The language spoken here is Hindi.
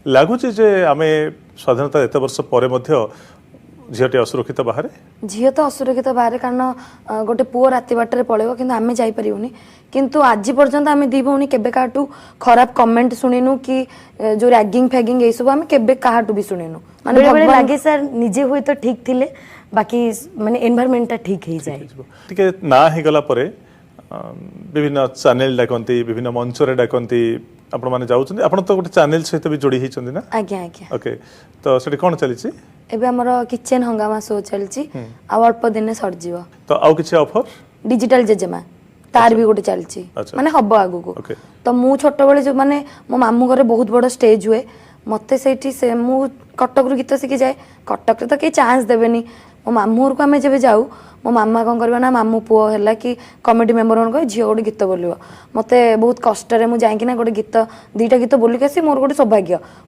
लगुच जे आम स्वाधीनता एत वर्ष पर झीटी असुरक्षित बाहर झील तो असुरक्षित बाहर कारण गोटे पुओ राति बाटर पलैब कि आम जापरूनी किंतु आज पर्यंत आम दी भौणी केबे काटू खराब कमेंट शुणिनु कि जो रैगिंग फैगिंग ये सब आम केबे काटू भी शुणिनु माने लगे सर निजे हुए तो ठीक थिले बाकी माने एनवायरनमेंट ठीक हो जाए टिके ना ही गला परे विभिन्न चैनल डाकती विभिन्न मंच रे डाकती आपण माने जाउछन आपण तो गोटे चैनल सहित भी जोड़ी हिचंदी ना आज्ञा आज्ञा ओके तो सेठी कोन चलीछि एबे हमर किचन हंगामा शो चलछि आ अल्प दिन सर जीव तो आउ किछि ऑफर डिजिटल जेजेमा तार भी गोटे चलछि माने हबो आगु को तो मु छोट बेले जो माने मो मामू घरे बहुत बड़ स्टेज हुए मते सेठी से मु कटक रु गीत सिखि जाए कटक रे तो के चांस देबेनी मो मामू घर को आमे जेबे जाऊ मो मामा कौन करवा ना मामू पुओ है कि कमेडी मेम्बर मन कह झील गोटे गीत बोलियो मते बहुत कष्ट रे मु जाइकिना गोटे गीत 2टा गीत बोलिक आसी मोर गोटे सौभाग्य।